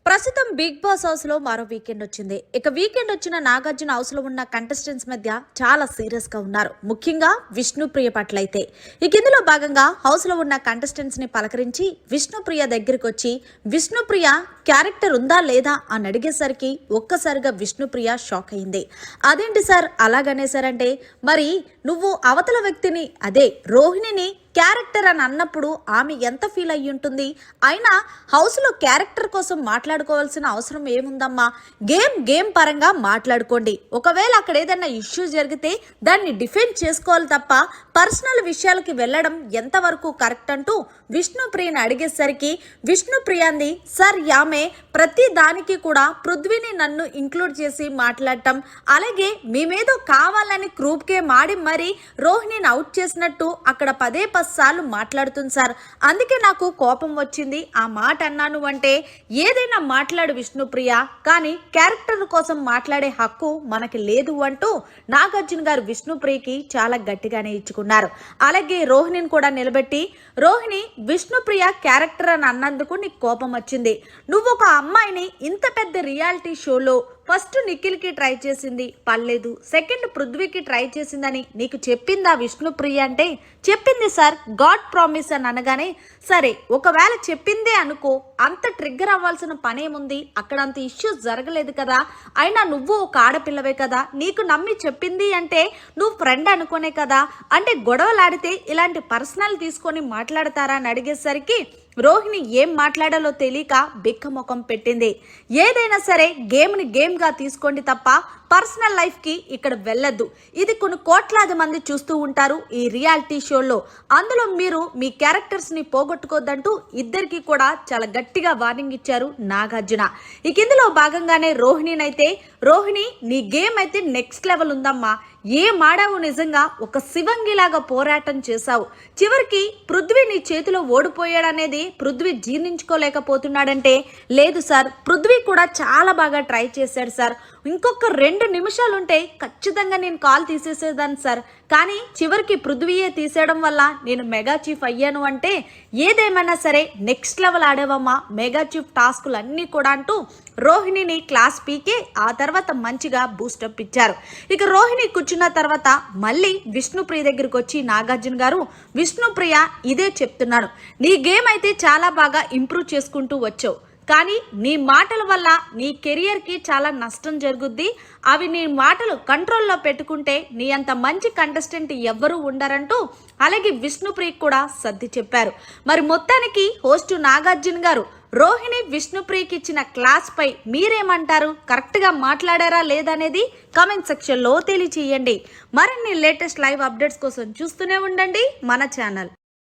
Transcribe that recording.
ప్రస్తుతం big boss house లో మరో వీకెండ్ వచ్చింది. ఇక వీకెండ్ వచ్చిన నాగార్జున హౌస్ లో ఉన్న కంటెస్టెంట్స్ మధ్య చాలా సీరియస్ గా ఉన్నారు. ముఖ్యంగా విష్ణుప్రియ పట్ల అయితే ఇక ఇందులో భాగంగా హౌస్ లో ఉన్న కంటెస్టెంట్స్ ని పలకరించి విష్ణుప్రియ దగ్గరికి వచ్చి విష్ణుప్రియ క్యారెక్టర్ ఉందా లేదా అని అడిగేసరికి ఒక్కసారిగా విష్ణుప్రియ షాక్ అయింది. అదేంటి సార్ అలాగనేసారంటే, మరి నువ్వు అవతల వ్యక్తిని అదే రోహిణిని క్యారెక్టర్ అని అన్నప్పుడు ఆమె ఎంత ఫీల్ అయ్యి ఉంటుంది? అయినా హౌస్లో క్యారెక్టర్ కోసం మాట్లాడుకోవాల్సిన అవసరం ఏముందమ్మా? గేమ్ పరంగా మాట్లాడుకోండి. ఒకవేళ అక్కడ ఏదైనా ఇష్యూ జరిగితే దాన్ని డిఫెండ్ చేసుకోవాలి తప్ప పర్సనల్ విషయాలకి వెళ్ళడం ఎంతవరకు కరెక్ట్ అంటూ విష్ణుప్రియని అడిగేసరికి విష్ణుప్రియాంది సార్ ఆమె ప్రతి దానికి కూడా పృథ్వీని నన్ను ఇంక్లూడ్ చేసి మాట్లాడటం, అలాగే మేమేదో కావాలని గ్రూప్కే మాడి మరి రోహిణిని అవుట్ చేసినట్టు అక్కడ పదే సార్లు మాట్లాడుతుంది సార్. అందుకే నాకు కోపం వచ్చింది. ఆ మాట అన్నాను అంటే ఏదైనా మాట్లాడు విష్ణుప్రియ, కానీ క్యారెక్టర్ కోసం మాట్లాడే హక్కు మనకి లేదు అంటూ నాగార్జున గారు విష్ణుప్రియకి చాలా గట్టిగానే ఇచ్చుకున్నారు. అలాగే రోహిణిని కూడా నిలబెట్టి, రోహిణి విష్ణుప్రియ క్యారెక్టర్ అని అన్నందుకు నీకు కోపం వచ్చింది. నువ్వు ఒక అమ్మాయిని ఇంత పెద్ద రియాలిటీ షోలో ఫస్ట్ నిఖిల్కి ట్రై చేసింది పర్లేదు, సెకండ్ పృథ్వీకి ట్రై చేసిందని నీకు చెప్పిందా విష్ణుప్రియ అంటే చెప్పింది సార్, గాడ్ ప్రామిస్ అని అనగానే సరే ఒకవేళ చెప్పిందే అనుకో, అంత ట్రిగ్గర్ అవ్వాల్సిన పనేముంది? అక్కడ అంత ఇష్యూస్ జరగలేదు కదా. అయినా నువ్వు ఒక ఆడపిల్లవే కదా, నీకు నమ్మి చెప్పింది అంటే నువ్వు ఫ్రెండ్ అనుకోనే కదా. అంటే గొడవలాడితే ఇలాంటి పర్సనల్ తీసుకొని మాట్లాడతారా అని అడిగేసరికి రోహిణి ఏం మాట్లాడాలో తెలియక బిక్క ముఖం పెట్టింది. ఏదైనా సరే గేమ్ని గేమ్గా తీసుకోండి తప్ప పర్సనల్ లైఫ్కి ఇక్కడ వెళ్ళొద్దు. ఇది కొన్ని కోట్లాది మంది చూస్తూ ఉంటారు ఈ రియాలిటీ షోలో. అందులో మీరు మీ క్యారెక్టర్స్ని పోగొట్టుకోద్దంటూ ఇద్దరికి కూడా చాలా గట్టిగా వార్నింగ్ ఇచ్చారు నాగార్జున. ఇక ఇందులో భాగంగానే రోహిణినైతే, రోహిణి నీ గేమ్ అయితే నెక్స్ట్ లెవెల్ ఉందమ్మా, ఏం ఆడావు నిజంగా, ఒక శివంగిలాగా పోరాటం చేశావు. చివరికి పృథ్వీ నీ చేతిలో ఓడిపోయాడనేది పృథ్వీ జీర్ణించుకోలేకపోతున్నాడంటే, లేదు సార్ పృథ్వీ కూడా చాలా బాగా ట్రై చేశాడు సార్, ఇంకొక 2 నిమిషాలుంటే ఖచ్చితంగా నేను కాల్ తీసేసేదాన్ని సార్, కానీ చివరికి పృథ్వీయే తీసేయడం వల్ల నేను మెగా చీఫ్ అయ్యాను అంటే ఏదేమైనా సరే నెక్స్ట్ లెవెల్ ఆడేవమ్మా, మెగా చీఫ్ టాస్కులు అన్నీ కూడా అంటూ రోహిణిని క్లాస్ పీకే ఆ తర్వాత మంచిగా బూస్టప్ ఇచ్చారు. ఇక రోహిణి కూర్చున్న తర్వాత మళ్ళీ విష్ణుప్రియ దగ్గరికి వచ్చి నాగార్జున గారు, విష్ణుప్రియ ఇదే చెప్తున్నాను, నీ గేమ్ అయితే చాలా బాగా ఇంప్రూవ్ చేసుకుంటూ వచ్చావు, కానీ నీ మాటల వల్ల నీ కెరియర్కి చాలా నష్టం జరుగుద్ది. అవి నీ మాటలు కంట్రోల్లో పెట్టుకుంటే నీ అంత మంచి కంటెస్టెంట్ ఎవ్వరూ ఉండరంటూ అలాగే విష్ణుప్రియకి కూడా సర్ది చెప్పారు. మరి మొత్తానికి హోస్ట్ నాగార్జున గారు రోహిణి విష్ణుప్రియకి ఇచ్చిన క్లాస్ పై మీరేమంటారు? కరెక్ట్గా మాట్లాడారా లేదనేది కామెంట్ సెక్షన్లో తెలియచేయండి. మరిన్ని లేటెస్ట్ లైవ్ అప్డేట్స్ కోసం చూస్తూనే ఉండండి మన ఛానల్.